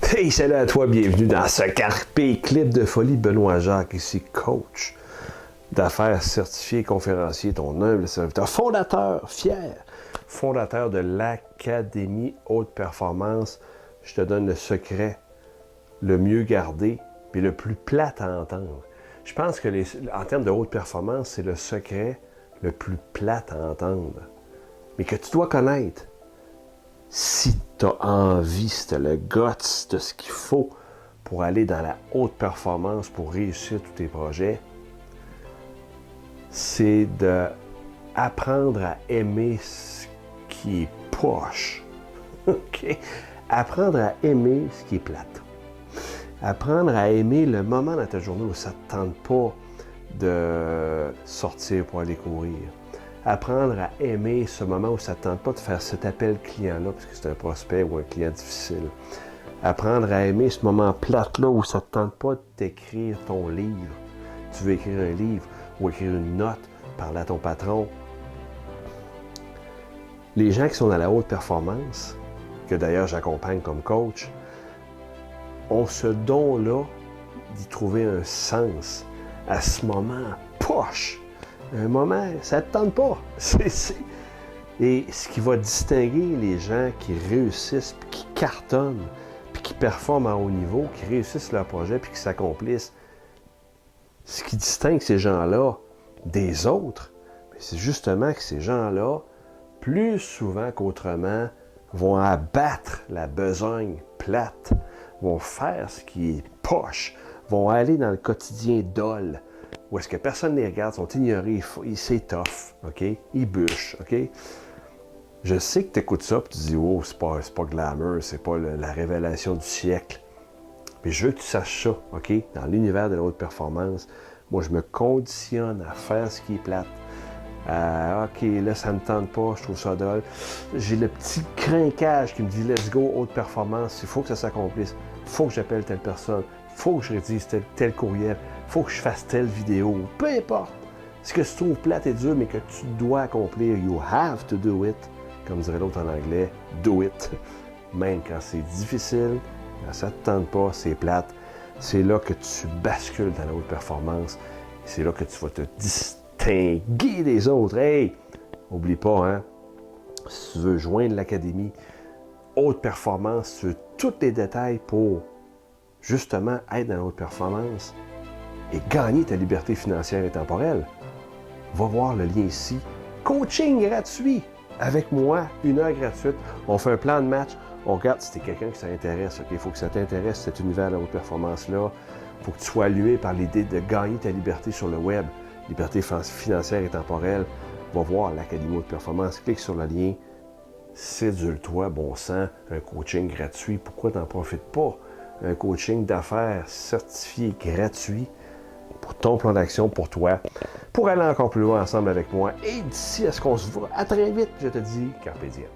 Hey, salut à toi, bienvenue dans ce Carpe Clip de folie. Benoît Jacques, ici, coach d'affaires certifié, conférencier, ton humble serviteur, fondateur, fier, fondateur de l'Académie Haute Performance. Je te donne le secret, le mieux gardé, puis le plus plate à entendre. Je pense que, en termes de haute performance, c'est le secret le plus plate à entendre, mais que tu dois connaître. Si tu as envie, si tu as le guts de ce qu'il faut pour aller dans la haute performance, pour réussir tous tes projets, c'est d'apprendre à aimer ce qui est poche. OK? Apprendre à aimer ce qui est plate. Apprendre à aimer le moment dans ta journée où ça ne te tente pas de sortir pour aller courir. Apprendre à aimer ce moment où ça ne te tente pas de faire cet appel client-là, parce que c'est un prospect ou un client difficile. Apprendre à aimer ce moment plate-là où ça ne te tente pas d'écrire ton livre. Tu veux écrire un livre ou écrire une note, parler à ton patron. Les gens qui sont dans la haute performance, que d'ailleurs j'accompagne comme coach, ont ce don-là d'y trouver un sens à ce moment poche. Un moment, ça ne te tente pas. Et ce qui va distinguer les gens qui réussissent, puis qui cartonnent, puis qui performent à haut niveau, qui réussissent leur projet, puis qui s'accomplissent, ce qui distingue ces gens-là des autres, c'est justement que ces gens-là, plus souvent qu'autrement, vont abattre la besogne plate, vont faire ce qui est poche, vont aller dans le quotidien dol, où est-ce que personne ne les regarde, sont ignorés, c'est tough, OK? Ils bûchent, OK? Je sais que tu écoutes ça et tu dis « Oh, c'est pas glamour, c'est pas la révélation du siècle. » Mais je veux que tu saches ça, OK? Dans l'univers de la haute performance, moi, je me conditionne à faire ce qui est plate. OK, là, ça ne me tente pas, je trouve ça dole. J'ai le petit crinquage qui me dit « Let's go, haute performance, il faut que ça s'accomplisse. Il faut que j'appelle telle personne. Il faut que je rédise tel courriel. Il faut que je fasse telle vidéo. » Peu importe. Ce que tu trouves plate et dur, mais que tu dois accomplir, you have to do it. Comme dirait l'autre en anglais, do it. Même quand c'est difficile, quand ça ne te tente pas, c'est plate. C'est là que tu bascules dans la haute performance. C'est là que tu vas te distinguer des autres. Hey! Oublie pas, hein? Si tu veux joindre l'Académie Haute Performance, si tu veux tous les détails pour justement être dans la haute performance et gagner ta liberté financière et temporelle, va voir le lien ici. Coaching gratuit avec moi, 1 heure gratuite. On fait un plan de match. On regarde si t'es quelqu'un qui s'intéresse. Il faut que ça t'intéresse, cet univers de la haute performance-là. Il faut que tu sois allumé par l'idée de gagner ta liberté sur le web, liberté financière et temporelle. Va voir l'Académie Haute Performance. Clique sur le lien. Cédule-toi, bon sang, un coaching gratuit. Pourquoi t'en profites pas? Un coaching d'affaires certifié gratuit pour ton plan d'action, pour toi, pour aller encore plus loin ensemble avec moi. Et d'ici à ce qu'on se voit, à très vite, je te dis, carpe diem.